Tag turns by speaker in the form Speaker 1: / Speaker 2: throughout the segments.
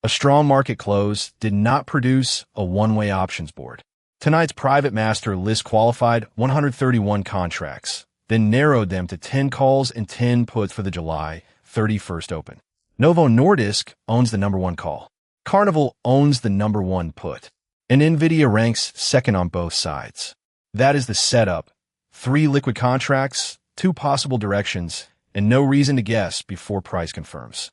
Speaker 1: A strong market close did not produce a one-way options board. Tonight's private master list qualified 131 contracts, then narrowed them to 10 calls and 10 puts for the July 31st open. Novo Nordisk owns the number one call. Carnival owns the number one put. And NVDA ranks second on both sides. That is the setup. 3 liquid contracts, 2 possible directions, and no reason to guess before price confirms.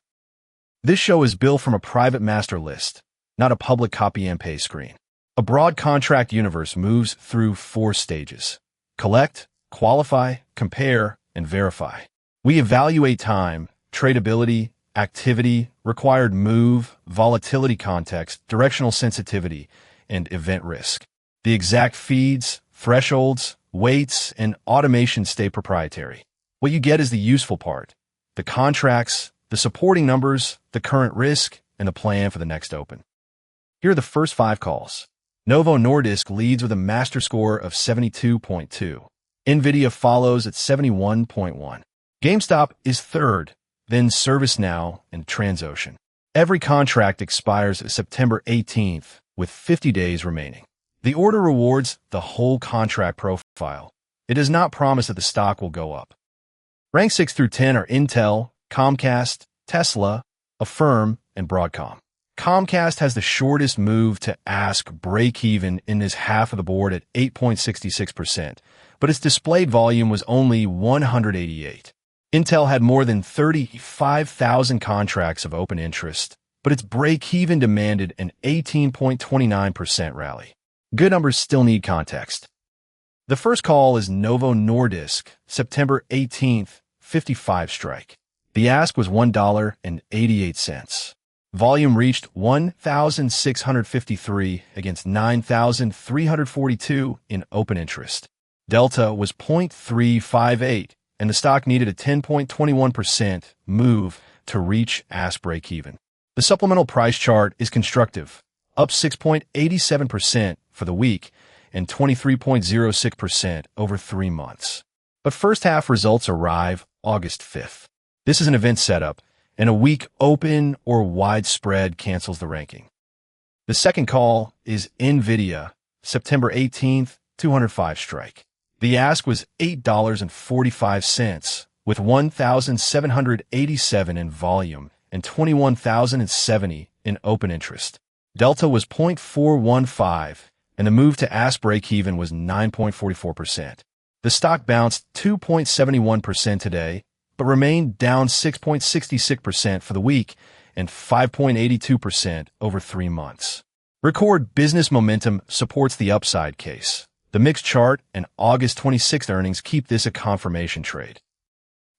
Speaker 1: This show is built from a private master list, not a public copy and paste screen. A broad contract universe moves through 4 stages: collect, qualify, compare, and verify. We evaluate time, tradability, activity, required move, volatility context, directional sensitivity, and event risk. The exact feeds, thresholds, weights, and automation stay proprietary. What you get is the useful part: the contracts, the supporting numbers, the current risk, and the plan for the next open. Here are the first 5 calls. Novo Nordisk leads with a master score of 72.2. NVIDIA follows at 71.1. GameStop is third, then ServiceNow and Transocean. Every contract expires September 18th, with 50 days remaining. The order rewards the whole contract profile. It does not promise that the stock will go up. Rank 6 through 10 are Intel, Comcast, Tesla, Affirm, and Broadcom. Comcast has the shortest move to ask break-even in this half of the board at 8.66%, but its displayed volume was only 188. Intel had more than 35,000 contracts of open interest, but its break-even demanded an 18.29% rally. Good numbers still need context. The first call is Novo Nordisk, September 18th, 55 strike. The ask was $1.88. Volume reached 1,653 against 9,342 in open interest. Delta was 0.358, and the stock needed a 10.21% move to reach ask break-even. The supplemental price chart is constructive, up 6.87% for the week and 23.06% over 3 months. But first half results arrive August 5th. This is an event setup, and a weak open or widespread cancels the ranking. The second call is NVIDIA, September 18th, 205 strike. The ask was $8.45, with 1,787 in volume and 21,070 in open interest. Delta was 0.415, and the move to ask break-even was 9.44%. The stock bounced 2.71% today, but remained down 6.66% for the week and 5.82% over 3 months. Record business momentum supports the upside case. The mixed chart and August 26th earnings keep this a confirmation trade.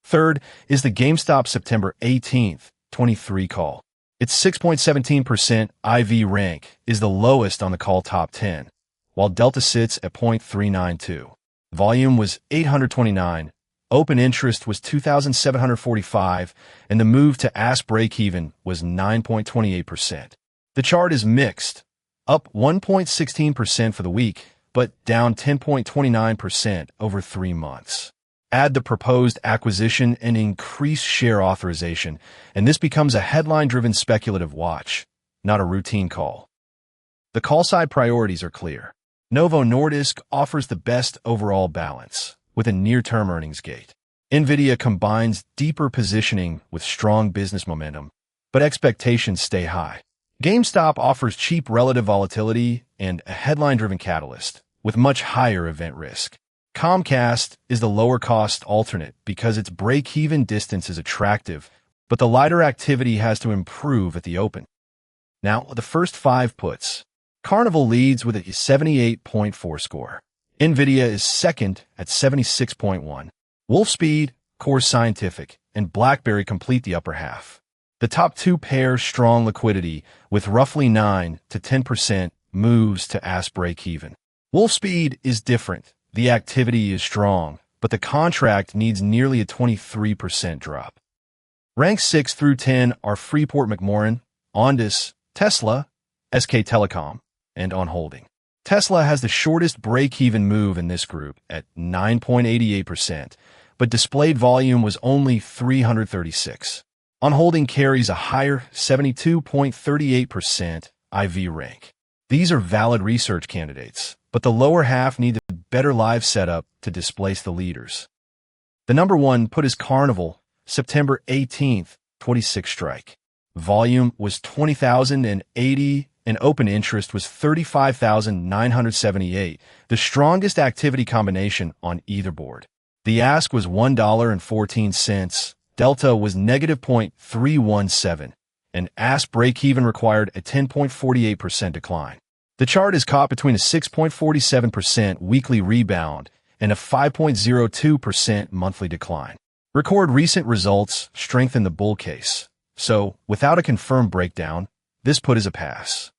Speaker 1: Third is the GameStop September 18th, 23 call. Its 6.17% IV rank is the lowest on the call top 10, while Delta sits at 0.392. Volume was 829. Open interest was 2,745, and the move to ask break-even was 9.28%. The chart is mixed, up 1.16% for the week, but down 10.29% over 3 months. Add the proposed acquisition and increase share authorization, and this becomes a headline-driven speculative watch, not a routine call. The call-side priorities are clear. Novo Nordisk offers the best overall balance, with a near-term earnings gate. NVIDIA combines deeper positioning with strong business momentum, but expectations stay high. GameStop offers cheap relative volatility and a headline-driven catalyst, with much higher event risk. Comcast is the lower-cost alternate because its break-even distance is attractive, but the lighter activity has to improve at the open. Now, the first 5 puts. Carnival leads with a 78.4 score. NVIDIA is second at 76.1. Wolfspeed, Core Scientific, and BlackBerry complete the upper half. The top 2 pair strong liquidity with roughly 9 to 10% moves to ask break-even. Wolfspeed is different. The activity is strong, but the contract needs nearly a 23% drop. Ranks 6 through 10 are Freeport-McMoRan, Ondas, Tesla, SK Telecom, and On Holding. Tesla has the shortest break-even move in this group at 9.88%, but displayed volume was only 336. On holding carries a higher 72.38% IV rank. These are valid research candidates, but the lower half need a better live setup to displace the leaders. The number 1 put is Carnival, September 18th, 26 strike. Volume was 20,080 and open interest was 35,978, the strongest activity combination on either board. The ask was $1.14, delta was negative 0.317, and ask break-even required a 10.48% decline. The chart is caught between a 6.47% weekly rebound and a 5.02% monthly decline. Record recent results strengthen the bull case, so without a confirmed breakdown, this put is a pass.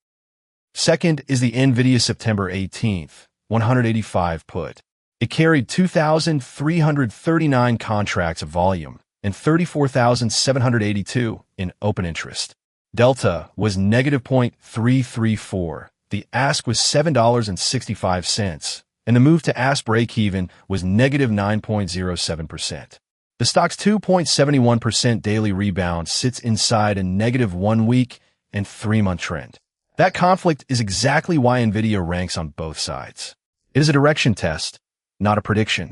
Speaker 1: Second is the NVDA September 18th, 185 put. It carried 2,339 contracts of volume and 34,782 in open interest. Delta was negative 0.334. The ask was $7.65, and the move to ask break-even was negative 9.07%. The stock's 2.71% daily rebound sits inside a negative 1-week and 3-month trend. That conflict is exactly why NVIDIA ranks on both sides. It is a direction test, not a prediction.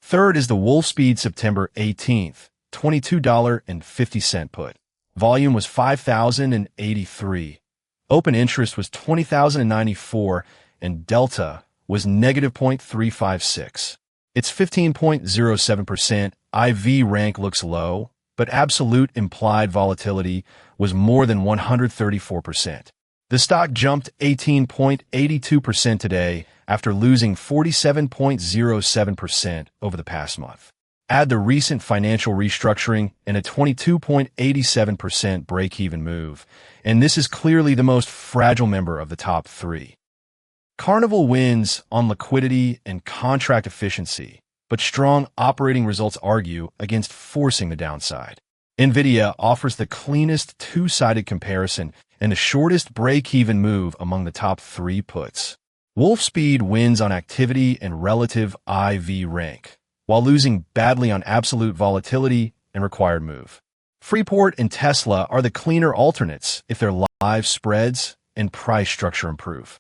Speaker 1: Third is the Wolfspeed September 18th, $22.50 put. Volume was 5,083. Open interest was 20,094, and delta was negative 0.356. Its 15.07% IV rank looks low, but absolute implied volatility was more than 134%. The stock jumped 18.82% today after losing 47.07% over the past month. Add the recent financial restructuring and a 22.87% break-even move, and this is clearly the most fragile member of the top 3. Carnival wins on liquidity and contract efficiency, but strong operating results argue against forcing the downside. NVIDIA offers the cleanest two-sided comparison and the shortest break-even move among the top 3 puts. Wolfspeed wins on activity and relative IV rank, while losing badly on absolute volatility and required move. Freeport and Tesla are the cleaner alternates if their live spreads and price structure improve.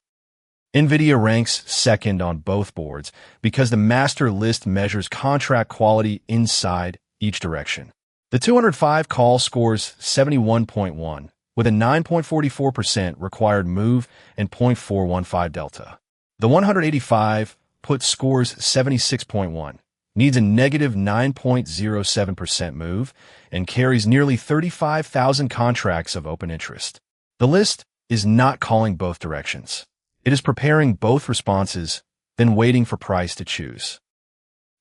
Speaker 1: NVIDIA ranks second on both boards because the master list measures contract quality inside each direction. The 205 call scores 71.1, with a 9.44% required move and 0.415 delta. The 185 put scores 76.1, needs a negative 9.07% move, and carries nearly 35,000 contracts of open interest. The list is not calling both directions. It is preparing both responses, then waiting for price to choose.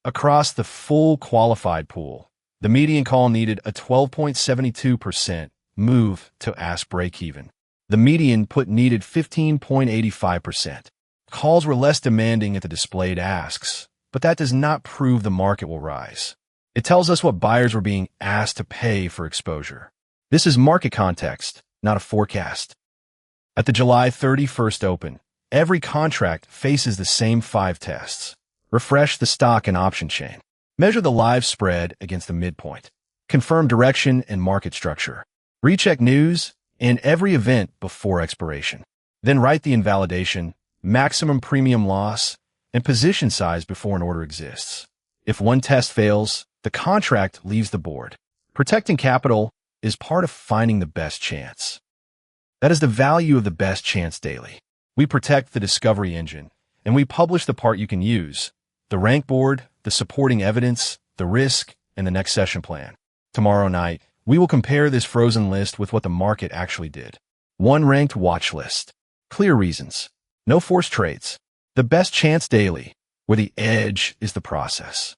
Speaker 1: Across the full qualified pool, the median call needed a 12.72% move to ask break-even. The median put needed 15.85%. Calls were less demanding at the displayed asks, but that does not prove the market will rise. It tells us what buyers were being asked to pay for exposure. This is market context, not a forecast. At the July 31st open, every contract faces the same 5 tests. Refresh the stock and option chain. Measure the live spread against the midpoint. Confirm direction and market structure. Recheck news and every event before expiration. Then write the invalidation, maximum premium loss, and position size before an order exists. If one test fails, the contract leaves the board. Protecting capital is part of finding the best chance. That is the value of the Best Chance Daily. We protect the discovery engine, and we publish the part you can use: the rank board, the supporting evidence, the risk, and the next session plan. Tomorrow night, we will compare this frozen list with what the market actually did. 1 ranked watch list. Clear reasons. No forced trades. The Best Chance Daily, where the edge is the process.